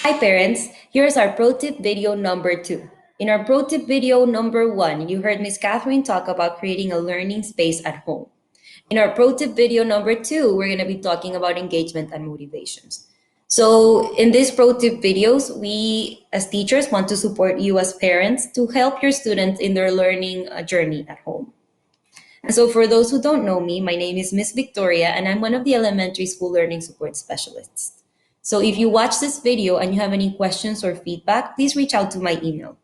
Hi parents, here's our pro tip video number 2. In our pro tip video number 1, you heard Miss Catherine talk about creating a learning space at home. In our pro tip video number 2, we're going to be talking about engagement and motivations. So in these pro tip videos, we as teachers want to support you as parents to help your students in their learning journey at home. And so for those who don't know me, my name is Miss Victoria and I'm one of the elementary school learning support specialists. So if you watch this video and you have any questions or feedback, please reach out to my email.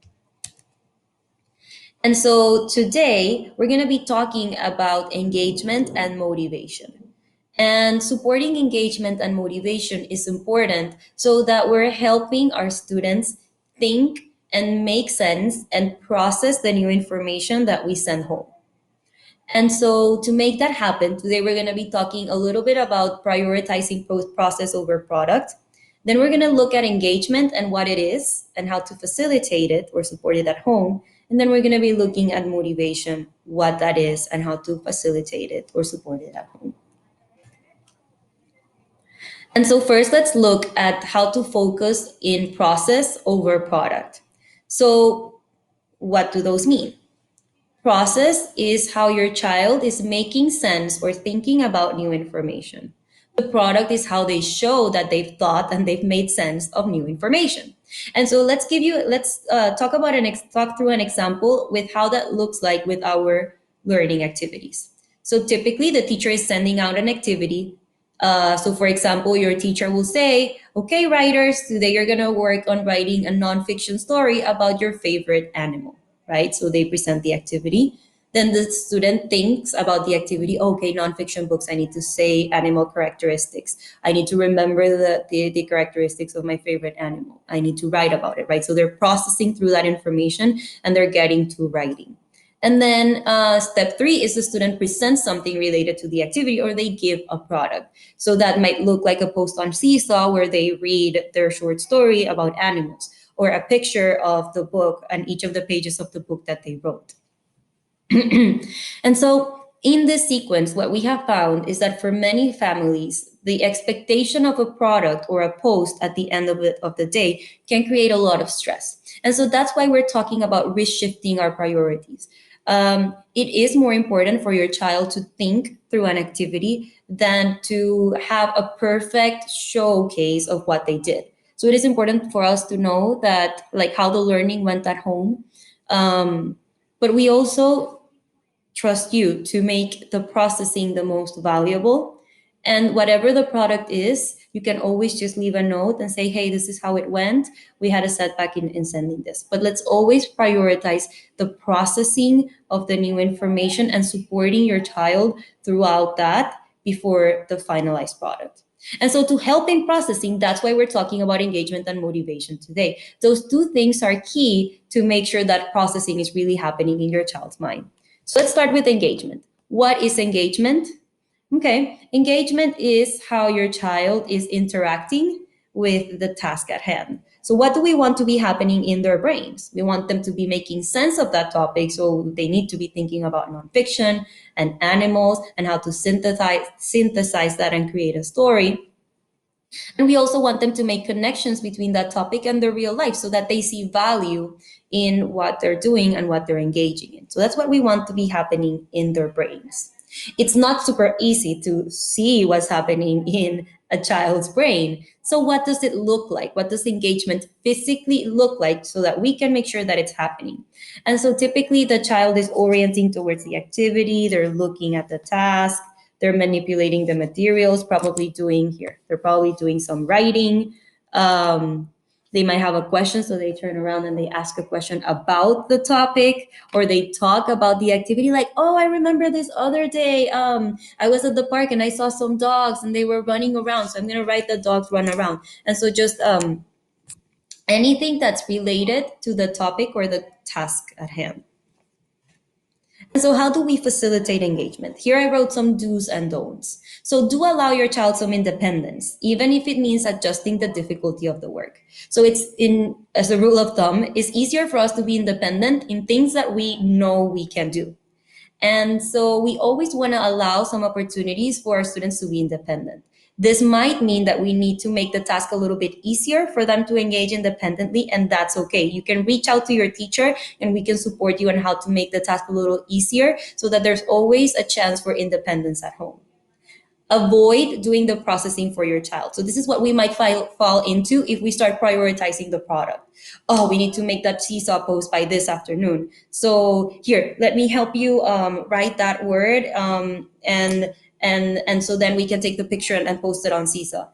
And so today we're going to be talking about engagement and motivation. And supporting engagement and motivation is important so that we're helping our students think and make sense and process the new information that we send home. And so, to make that happen, today we're going to be talking a little bit about prioritizing process over product. Then we're going to look at engagement and what it is and how to facilitate it or support it at home. And then we're going to be looking at motivation, what that is, and how to facilitate it or support it at home. And so, first, let's look at how to focus in process over product. So, what do those mean? Process is how your child is making sense or thinking about new information. The product is how they show that they've thought and they've made sense of new information. And so let's talk through an example with how that looks like with our learning activities. So typically the teacher is sending out an activity. So for example, your teacher will say, okay, writers, today you're going to work on writing a nonfiction story about your favorite animal, right? So they present the activity. Then the student thinks about the activity. Okay, nonfiction books, I need to say animal characteristics. I need to remember the characteristics of my favorite animal. I need to write about it, right? So they're processing through that information and they're getting to writing. And then step 3 is the student presents something related to the activity or they give a product. So that might look like a post on Seesaw where they read their short story about animals or a picture of the book and each of the pages of the book that they wrote. And so in this sequence, what we have found is that for many families, the expectation of a product or a post at the end of the day can create a lot of stress. And so that's why we're talking about risk shifting our priorities. It is more important for your child to think through an activity than to have a perfect showcase of what they did. So it is important for us to know that, like, how the learning went at home. But we also trust you to make the processing the most valuable. And whatever the product is, you can always just leave a note and say, hey, this is how it went. We had a setback in sending this. But let's always prioritize the processing of the new information and supporting your child throughout that before the finalized product. And so, to help in processing, that's why we're talking about engagement and motivation today. Those two things are key to make sure that processing is really happening in your child's mind. So let's start with engagement. What is engagement? Okay, engagement is how your child is interacting with the task at hand. So, what do we want to be happening in their brains? We want them to be making sense of that topic. So, they need to be thinking about nonfiction and animals and how to synthesize that and create a story. And we also want them to make connections between that topic and their real life so that they see value in what they're doing and what they're engaging in. So that's what we want to be happening in their brains. It's not super easy to see what's happening in a child's brain. So, what does it look like? What does engagement physically look like so that we can make sure that it's happening? And so, typically, the child is orienting towards the activity, they're looking at the task, they're manipulating the materials, probably doing here. They're probably doing some writing. They might have a question, so they turn around and they ask a question about the topic, or they talk about the activity, like, "Oh, I remember this other day. I was at the park and I saw some dogs and they were running around, so I'm gonna write the dogs run around." And so just anything that's related to the topic or the task at hand. And so, how do we facilitate engagement? Here I wrote some do's and don'ts. So, do allow your child some independence, even if it means adjusting the difficulty of the work. So, as a rule of thumb, it's easier for us to be independent in things that we know we can do. And so we always want to allow some opportunities for our students to be independent. This might mean that we need to make the task a little bit easier for them to engage independently, and that's okay. You can reach out to your teacher and we can support you on how to make the task a little easier so that there's always a chance for independence at home. Avoid doing the processing for your child. So this is what we might fall into if we start prioritizing the product. Oh, we need to make that seesaw post by this afternoon. So here, let me help you write that word, and so then we can take the picture and post it on Seesaw.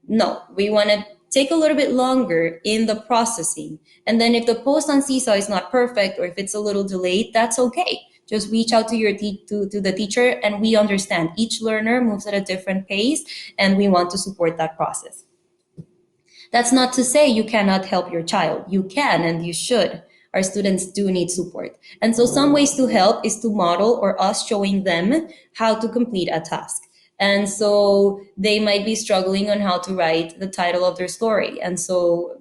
No, we want to take a little bit longer in the processing. And then if the post on Seesaw is not perfect or if it's a little delayed, that's okay. Just reach out to to the teacher, and we understand each learner moves at a different pace and we want to support that process. That's not to say you cannot help your child. You can and you should. Our students do need support. And so some ways to help is to model or us showing them how to complete a task. And so they might be struggling on how to write the title of their story. And so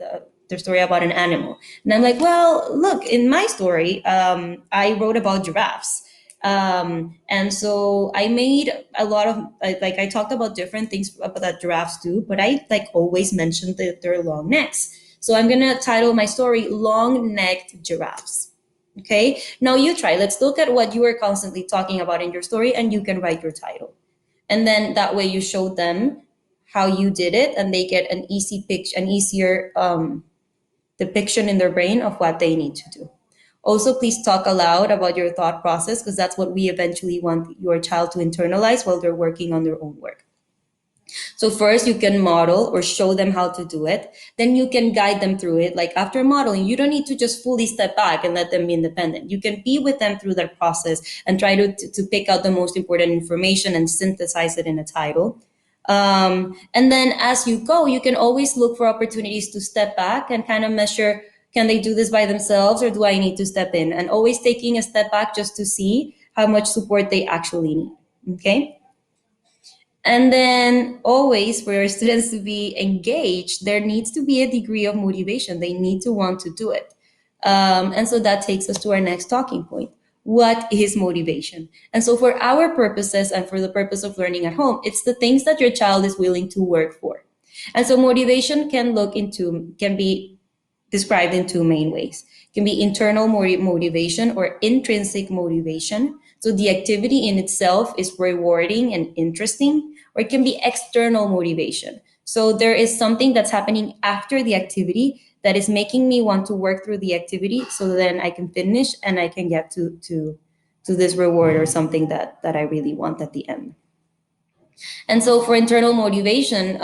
their story about an animal. And I'm like, well, look, in my story, I wrote about giraffes. And so I made a lot of like I talked about different things about that giraffes do, but I like always mentioned their long necks. So I'm gonna title my story "Long-Necked Giraffes." Okay. Now you try. Let's look at what you are constantly talking about in your story, and you can write your title. And then that way you show them how you did it, and they get an easier depiction in their brain of what they need to do. Also, please talk aloud about your thought process because that's what we eventually want your child to internalize while they're working on their own work. So first you can model or show them how to do it. Then you can guide them through it. Like after modeling, you don't need to just fully step back and let them be independent. You can be with them through that process and try to pick out the most important information and synthesize it in a title. And then as you go, you can always look for opportunities to step back and kind of measure, can they do this by themselves or do I need to step in? And always taking a step back just to see how much support they actually need. Okay. And then always for your students to be engaged, there needs to be a degree of motivation. They need to want to do it. And so that takes us to our next talking point. What is motivation? And so for our purposes and for the purpose of learning at home, it's the things that your child is willing to work for. And so motivation can be described in two main ways. It can be internal motivation or intrinsic motivation. So the activity in itself is rewarding and interesting, or it can be external motivation. So there is something that's happening after the activity that is making me want to work through the activity so then I can finish and I can get to this reward or something that I really want at the end. And so for internal motivation,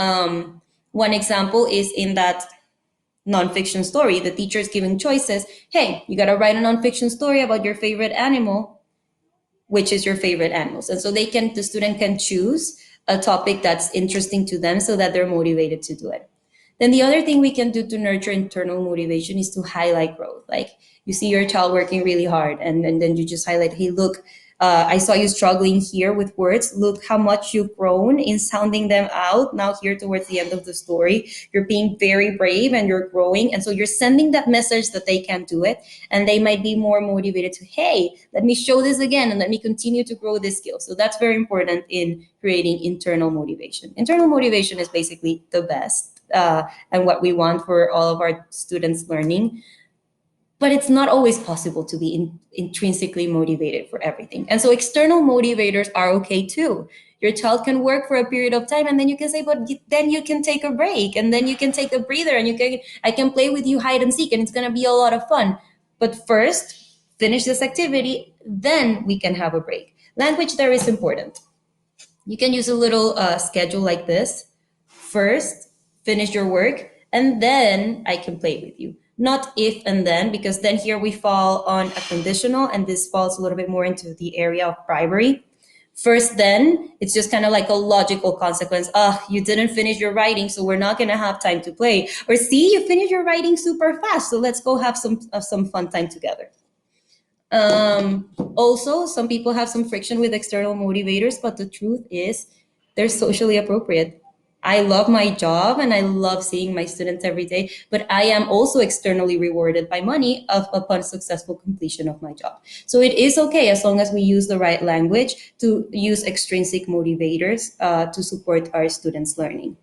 one example is in that nonfiction story. The teacher is giving choices. Hey, you got to write a nonfiction story about your favorite animal. Which is your favorite animals? And so the student can choose a topic that's interesting to them so that they're motivated to do it. Then the other thing we can do to nurture internal motivation is to highlight growth. Like you see your child working really hard, and then you just highlight, hey, look, I saw you struggling here with words. Look how much you've grown in sounding them out. Now, here towards the end of the story, you're being very brave and you're growing. And so you're sending that message that they can do it. And they might be more motivated to, hey, let me show this again and let me continue to grow this skill. So that's very important in creating internal motivation. Internal motivation is basically the best and what we want for all of our students learning. But it's not always possible to be intrinsically motivated for everything. And so external motivators are okay too. Your child can work for a period of time and then you can say, but then you can take a break and then you can take a breather and I can play with you hide and seek and it's going to be a lot of fun. But first, finish this activity, then we can have a break. Language there is important. You can use a little schedule like this. First, finish your work, and then I can play with you. Not if and then, because then here we fall on a conditional, and this falls a little bit more into the area of bribery. First, then, it's just kind of like a logical consequence. You didn't finish your writing, so we're not going to have time to play. Or see, you finished your writing super fast, so let's go have some fun time together. Also, some people have some friction with external motivators, but the truth is they're socially appropriate. I love my job and I love seeing my students every day, but I am also externally rewarded by money upon successful completion of my job. So it is okay as long as we use the right language to use extrinsic motivators to support our students' learning.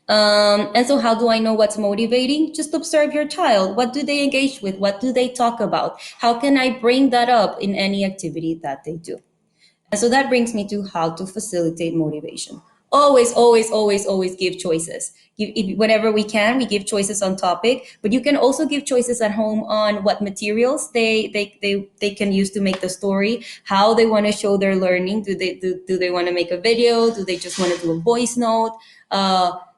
And so, how do I know what's motivating? Just observe your child. What do they engage with? What do they talk about? How can I bring that up in any activity that they do? And so that brings me to how to facilitate motivation. Always, always, always, always give choices. Whenever we can, we give choices on topic, but you can also give choices at home on what materials they can use to make the story, how they want to show their learning. Do they want to make a video? Do they just want to do a voice note?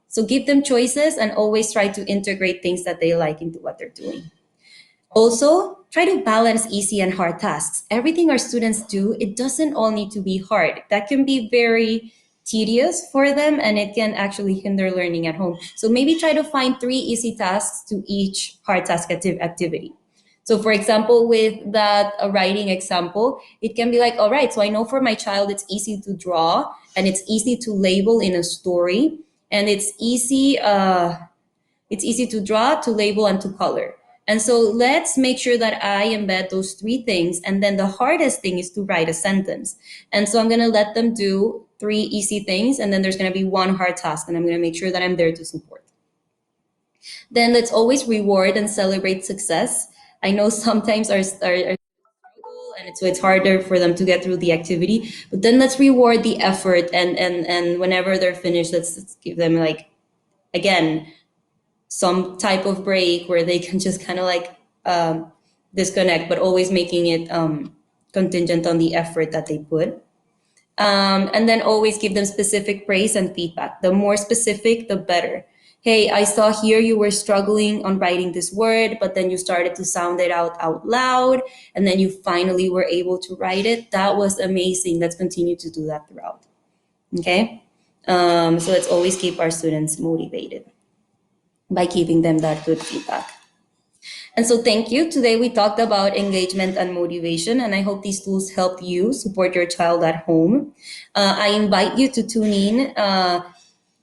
So give them choices and always try to integrate things that they like into what they're doing. Also, try to balance easy and hard tasks. Everything our students do, it doesn't all need to be hard. That can be very tedious for them and it can actually hinder learning at home. So maybe try to find 3 easy tasks to each hard task activity. So for example, with that writing example, it can be like, all right, so I know for my child, it's easy to draw and it's easy to label in a story and it's easy to draw, to label, and to color. And so let's make sure that I embed those 3 things. And then the hardest thing is to write a sentence. And so I'm going to let them do 3 easy things. And then there's going to be 1 hard task. And I'm going to make sure that I'm there to support. Then let's always reward and celebrate success. I know sometimes our struggle and so it's harder for them to get through the activity, but then let's reward the effort and whenever they're finished, let's give them like, again, some type of break where they can just kind of like disconnect, but always making it contingent on the effort that they put. And then always give them specific praise and feedback. The more specific, the better. Hey, I saw here you were struggling on writing this word, but then you started to sound it out loud, and then you finally were able to write it. That was amazing. Let's continue to do that throughout. Okay? So let's always keep our students motivated by giving them that good feedback. And so thank you. Today we talked about engagement and motivation, and I hope these tools help you support your child at home. I invite you to tune in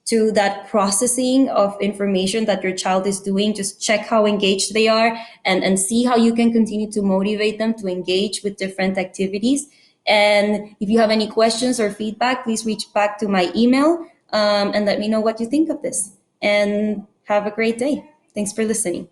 to that processing of information that your child is doing. Just check how engaged they are and see how you can continue to motivate them to engage with different activities. And if you have any questions or feedback, please reach back to my email and let me know what you think of this. And have a great day. Thanks for listening.